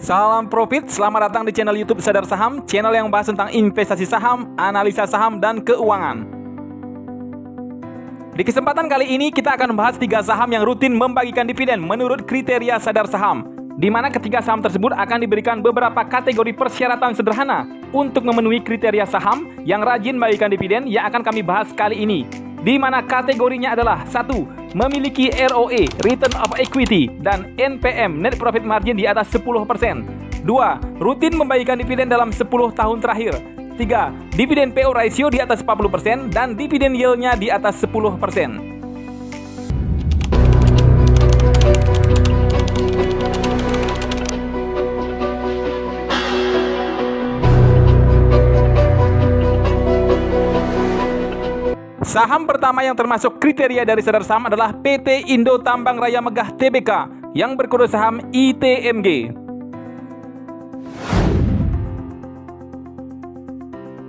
Salam profit, selamat datang di channel YouTube Sadar Saham, channel yang bahas tentang investasi saham, analisa saham, dan keuangan. Di kesempatan kali ini kita akan membahas 3 saham yang rutin membagikan dividen menurut kriteria Sadar Saham, di mana ketiga saham tersebut akan diberikan beberapa kategori persyaratan sederhana untuk memenuhi kriteria saham yang rajin membagikan dividen yang akan kami bahas kali ini. Di mana kategorinya adalah 1. Memiliki ROE, Return of Equity, dan NPM, Net Profit Margin di atas 10%. 2. Rutin membagikan dividen dalam 10 tahun terakhir. 3. Dividen PO ratio di atas 40% dan dividen yield-nya di atas 10%. Saham pertama yang termasuk kriteria dari Sadar Saham adalah PT Indo Tambang Raya Megah Tbk yang berkode saham ITMG.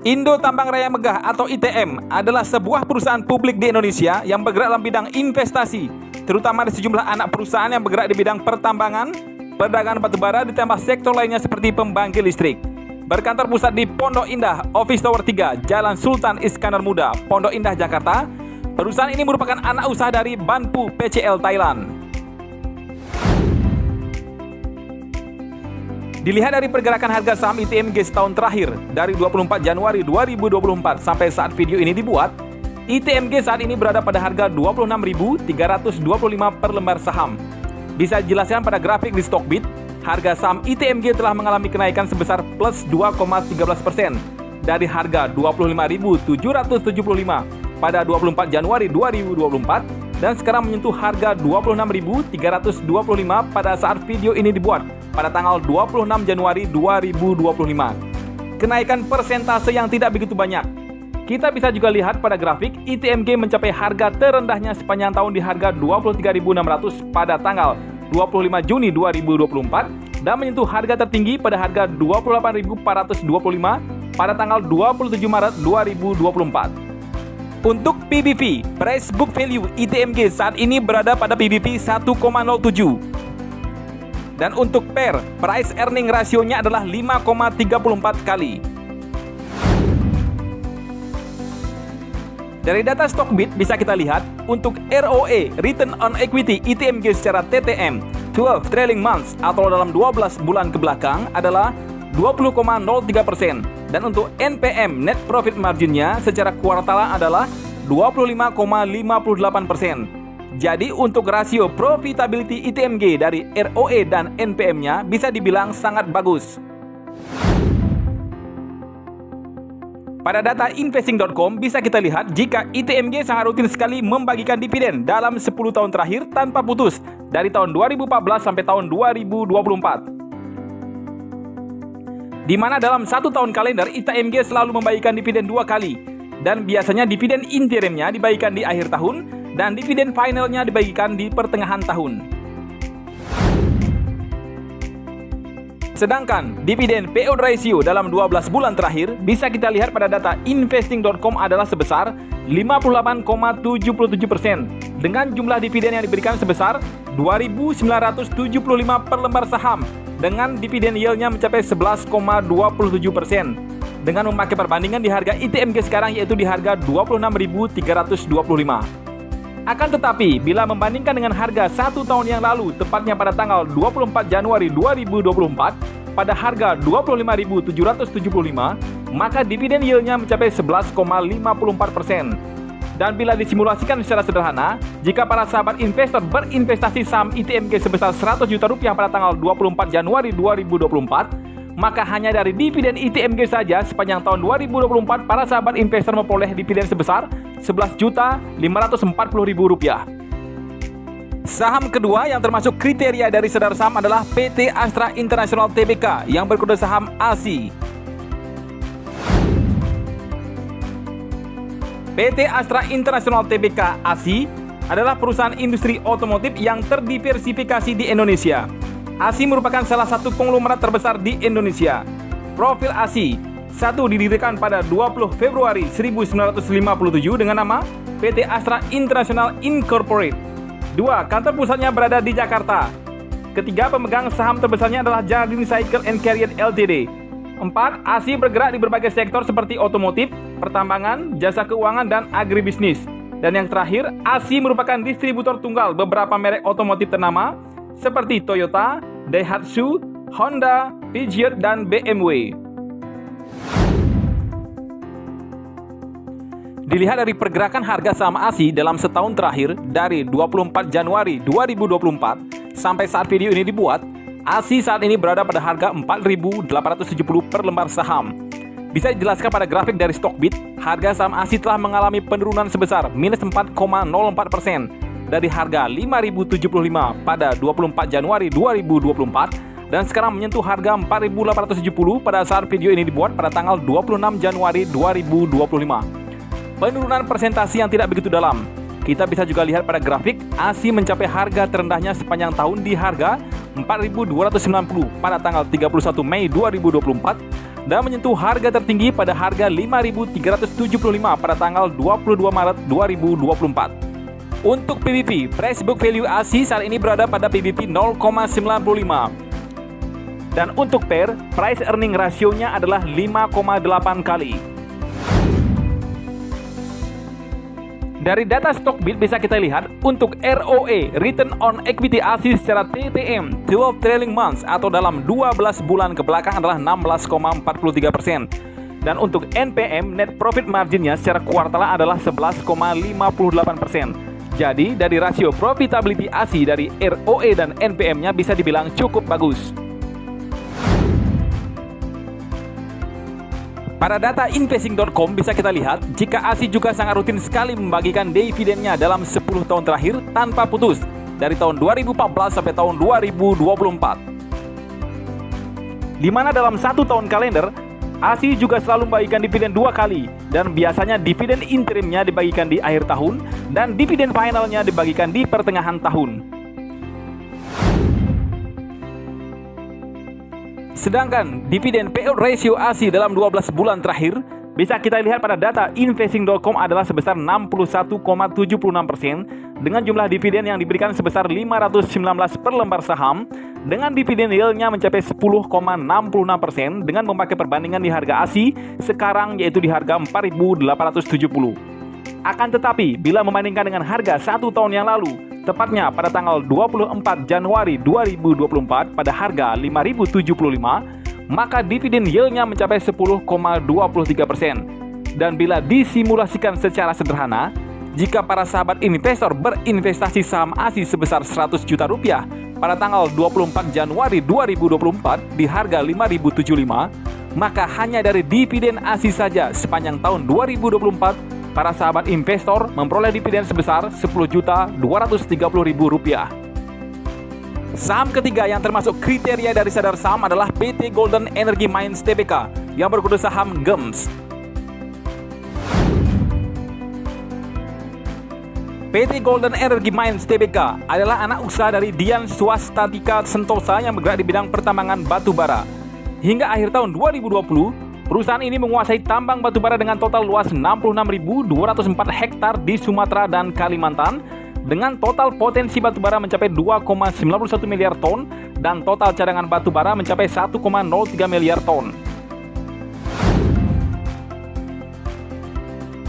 Indo Tambang Raya Megah atau ITM adalah sebuah perusahaan publik di Indonesia yang bergerak dalam bidang investasi, terutama di sejumlah anak perusahaan yang bergerak di bidang pertambangan, perdagangan batubara, ditambah sektor lainnya seperti pembangkit listrik. Berkantor pusat di Pondok Indah, Office Tower 3, Jalan Sultan Iskandar Muda, Pondok Indah, Jakarta. Perusahaan ini merupakan anak usaha dari Banpu PCL Thailand. Dilihat dari pergerakan harga saham ITMG setahun terakhir, dari 24 Januari 2024 sampai saat video ini dibuat, ITMG saat ini berada pada harga 26.325 per lembar saham. Bisa dijelaskan pada grafik di Stockbit. Harga saham ITMG telah mengalami kenaikan sebesar plus 2,13% dari harga 25.775 pada 24 Januari 2024 dan sekarang menyentuh harga 26.325 pada saat video ini dibuat pada tanggal 26 Januari 2025. Kenaikan persentase yang tidak begitu banyak. Kita bisa juga lihat pada grafik ITMG mencapai harga terendahnya sepanjang tahun di harga 23.600 pada tanggal 25 Juni 2024 dan menyentuh harga tertinggi pada harga 28.425 pada tanggal 27 Maret 2024. Untuk PBV, Price Book Value ITMG saat ini berada pada PBV 1,07. Dan untuk PER, Price Earning Ratio-nya adalah 5,34 kali. Dari data Stockbit bisa kita lihat untuk ROE, Return on Equity ITMG secara TTM 12 trailing months atau dalam 12 bulan ke belakang adalah 20,03% dan untuk NPM Net Profit Margin-nya secara kuartalan adalah 25,58%. Jadi untuk rasio profitability ITMG dari ROE dan NPM-nya bisa dibilang sangat bagus. Pada data investing.com bisa kita lihat jika ITMG sangat rutin sekali membagikan dividen dalam 10 tahun terakhir tanpa putus dari tahun 2014 sampai tahun 2024. Di mana dalam 1 tahun kalender ITMG selalu membagikan dividen 2 kali dan biasanya dividen interimnya dibagikan di akhir tahun dan dividen finalnya dibagikan di pertengahan tahun. Sedangkan dividen payout ratio dalam 12 bulan terakhir bisa kita lihat pada data investing.com adalah sebesar 58,77% dengan jumlah dividen yang diberikan sebesar 2.975 per lembar saham dengan dividen yield-nya mencapai 11,27% dengan memakai perbandingan di harga ITMG sekarang yaitu di harga 26.325. Akan tetapi, bila membandingkan dengan harga 1 tahun yang lalu, tepatnya pada tanggal 24 Januari 2024, pada harga 25.775, maka dividen yield-nya mencapai 11,54%. Dan bila disimulasikan secara sederhana, jika para sahabat investor berinvestasi saham ITMG sebesar 100 juta rupiah pada tanggal 24 Januari 2024, maka hanya dari dividen ITMG saja sepanjang tahun 2024 para sahabat investor memperoleh dividen sebesar Rp11.540.000. Saham kedua yang termasuk kriteria dari Sadar Saham adalah PT Astra International Tbk yang berkode saham ASI. PT Astra International Tbk ASI adalah perusahaan industri otomotif yang terdiversifikasi di Indonesia. ASI merupakan salah satu konglomerat terbesar di Indonesia. Profil ASI 1. Didirikan pada 20 Februari 1957 dengan nama PT Astra International Incorporate. 2. Kantor pusatnya berada di Jakarta. Ketiga, pemegang saham terbesarnya adalah Jardine Cycle & Carrier Ltd. 4. ASI bergerak di berbagai sektor seperti otomotif, pertambangan, jasa keuangan, dan agribisnis. Dan yang terakhir, ASI merupakan distributor tunggal beberapa merek otomotif ternama seperti Toyota, Daihatsu, Honda, Peugeot, dan BMW. Dilihat dari pergerakan harga saham ASI dalam setahun terakhir dari 24 Januari 2024 sampai saat video ini dibuat, ASI saat ini berada pada harga 4.870 per lembar saham. Bisa dijelaskan pada grafik dari Stockbit, harga saham ASI telah mengalami penurunan sebesar minus 4,04% dari harga 5.075 pada 24 Januari 2024 dan sekarang menyentuh harga 4.870 pada saat video ini dibuat pada tanggal 26 Januari 2025. Penurunan persentase yang tidak begitu dalam. Kita bisa juga lihat pada grafik, ASI mencapai harga terendahnya sepanjang tahun di harga 4.290 pada tanggal 31 Mei 2024 dan menyentuh harga tertinggi pada harga 5.375 pada tanggal 22 Maret 2024. Untuk PBV, Price Book Value ASI saat ini berada pada PBV 0,95. Dan untuk PER, Price Earning Ratio-nya adalah 5,8 kali. Dari data Stockbit bisa kita lihat untuk ROE (Return on Equity) ASI secara TTM 12 trailing months atau dalam 12 bulan ke belakang adalah 16,43%. Dan untuk NPM (Net Profit Margin)-nya secara kuartalan adalah 11,58%. Jadi dari rasio profitability ASI dari ROE dan NPM-nya bisa dibilang cukup bagus. Pada data investing.com bisa kita lihat jika ASI juga sangat rutin sekali membagikan dividennya dalam 10 tahun terakhir tanpa putus dari tahun 2014 sampai tahun 2024. Di mana dalam satu tahun kalender, ASI juga selalu membagikan dividen 2 kali dan biasanya dividen interimnya dibagikan di akhir tahun dan dividen finalnya dibagikan di pertengahan tahun. Sedangkan dividen payout ratio ASI dalam 12 bulan terakhir bisa kita lihat pada data investing.com adalah sebesar 61,76% dengan jumlah dividen yang diberikan sebesar 519 per lembar saham dengan dividen yield-nya mencapai 10,66% dengan memakai perbandingan di harga ASI sekarang yaitu di harga 4.870. Akan tetapi bila membandingkan dengan harga 1 tahun yang lalu, tepatnya pada tanggal 24 Januari 2024 pada harga 5.075, maka dividen yield-nya mencapai 10,23%. Dan bila disimulasikan secara sederhana, jika para sahabat investor berinvestasi saham ASI sebesar 100 juta rupiah pada tanggal 24 Januari 2024 di harga 5.075, maka hanya dari dividen ASI saja sepanjang tahun 2024 para sahabat investor memperoleh dividen sebesar Rp10.230.000. Saham ketiga yang termasuk kriteria dari sadar saham adalah PT Golden Energy Mines Tbk yang berkode saham GEMS. PT Golden Energy Mines Tbk adalah anak usaha dari Dian Swastiaka Sentosa yang bergerak di bidang pertambangan batu bara. Hingga akhir tahun 2020, perusahaan ini menguasai tambang batubara dengan total luas 66.204 hektar di Sumatera dan Kalimantan dengan total potensi batubara mencapai 2,91 miliar ton dan total cadangan batubara mencapai 1,03 miliar ton.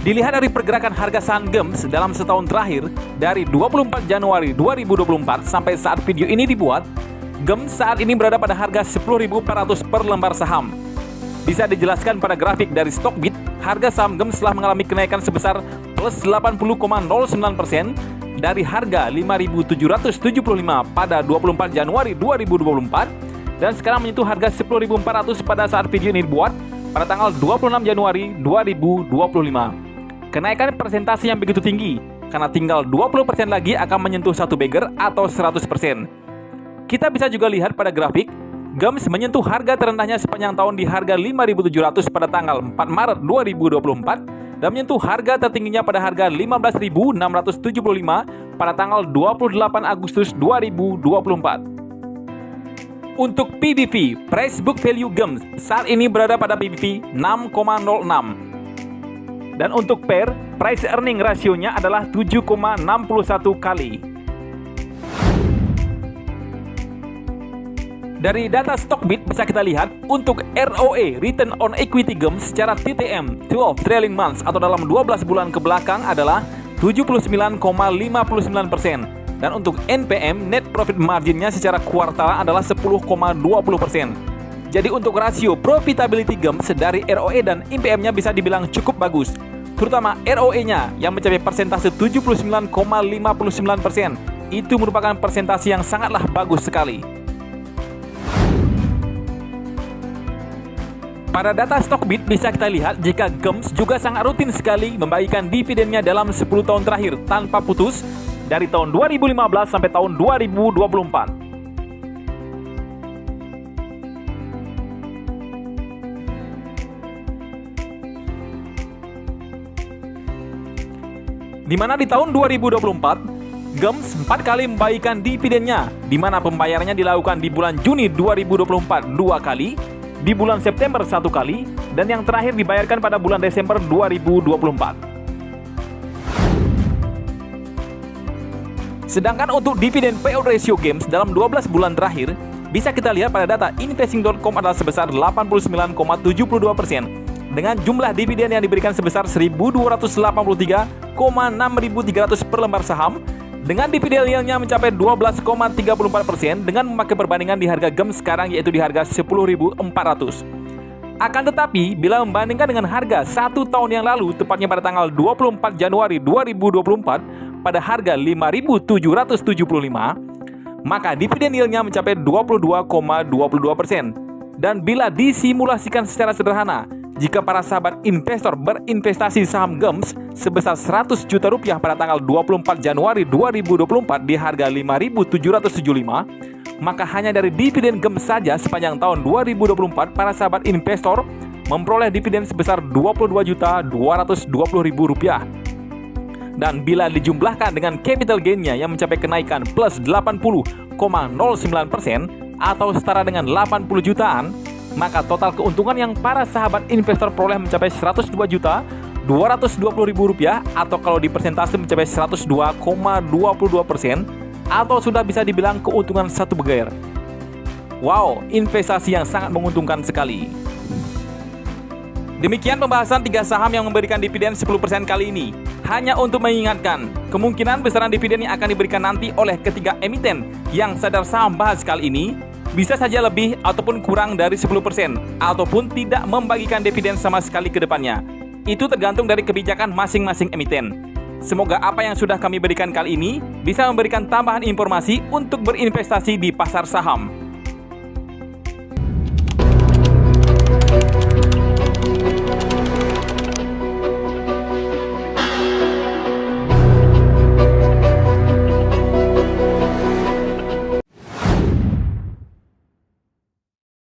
Dilihat dari pergerakan harga saham GEMS dalam setahun terakhir dari 24 Januari 2024 sampai saat video ini dibuat, GEMS saat ini berada pada harga 10.400 per lembar saham. Bisa dijelaskan pada grafik dari Stockbit, harga saham GEMS telah mengalami kenaikan sebesar plus 80,09% dari harga 5.775 pada 24 Januari 2024 dan sekarang menyentuh harga 10.400 pada saat video ini dibuat pada tanggal 26 Januari 2025. Kenaikan persentase yang begitu tinggi karena tinggal 20% lagi akan menyentuh satu bagger atau 100%. Kita bisa juga lihat pada grafik GEMS menyentuh harga terendahnya sepanjang tahun di harga 5.700 pada tanggal 4 Maret 2024 dan menyentuh harga tertingginya pada harga 15.675 pada tanggal 28 Agustus 2024. Untuk PBV, Price Book Value GEMS saat ini berada pada PBV 6,06. Dan untuk PER, Price Earning Ratio-nya adalah 7,61 kali. Dari data Stockbit bisa kita lihat untuk ROE (Return on Equity) GEMS secara TTM 12 trailing months atau dalam 12 bulan ke belakang adalah 79,59%. Dan untuk NPM (Net Profit Margin)-nya secara kuartal adalah 10,20%. Jadi untuk rasio profitability GEMS dari ROE dan NPM-nya bisa dibilang cukup bagus. Terutama ROE-nya yang mencapai persentase 79,59%. Itu merupakan persentase yang sangatlah bagus sekali. Pada data Stockbit bisa kita lihat jika GEMS juga sangat rutin sekali membagikan dividennya dalam 10 tahun terakhir tanpa putus dari tahun 2015 sampai tahun 2024. Di mana di tahun 2024, GEMS 4 kali membagikan dividennya, di mana pembayarannya dilakukan di bulan Juni 2024 2 kali, di bulan September 1 kali, dan yang terakhir dibayarkan pada bulan Desember 2024. Sedangkan untuk dividen payout ratio GEMS dalam 12 bulan terakhir, bisa kita lihat pada data investing.com adalah sebesar 89,72%, dengan jumlah dividen yang diberikan sebesar 1.283,6.300 per lembar saham, dengan dividen yieldnya mencapai 12,34% dengan memakai perbandingan di harga GEMS sekarang yaitu di harga 10.400. Akan tetapi, bila membandingkan dengan harga 1 tahun yang lalu, tepatnya pada tanggal 24 Januari 2024, pada harga 5.775, maka dividen yieldnya mencapai 22,22%. Dan bila disimulasikan secara sederhana, jika para sahabat investor berinvestasi saham GEMS sebesar 100 juta rupiah pada tanggal 24 Januari 2024 di harga 5.775, maka hanya dari dividen GEMS saja sepanjang tahun 2024 para sahabat investor memperoleh dividen sebesar Rp22.220.000 rupiah. Dan bila dijumlahkan dengan capital gain-nya yang mencapai kenaikan plus 80,09% atau setara dengan 80 jutaan, maka total keuntungan yang para sahabat investor peroleh mencapai Rp102.220.000 atau kalau di persentase mencapai 102,22% atau sudah bisa dibilang keuntungan satu beger. Wow, investasi yang sangat menguntungkan sekali. Demikian pembahasan 3 saham yang memberikan dividen 10% kali ini. Hanya untuk mengingatkan, kemungkinan besaran dividen yang akan diberikan nanti oleh ketiga emiten yang Sadar Saham bahas kali ini bisa saja lebih ataupun kurang dari 10% ataupun tidak membagikan dividen sama sekali ke depannya. Itu tergantung dari kebijakan masing-masing emiten. Semoga apa yang sudah kami berikan kali ini bisa memberikan tambahan informasi untuk berinvestasi di pasar saham.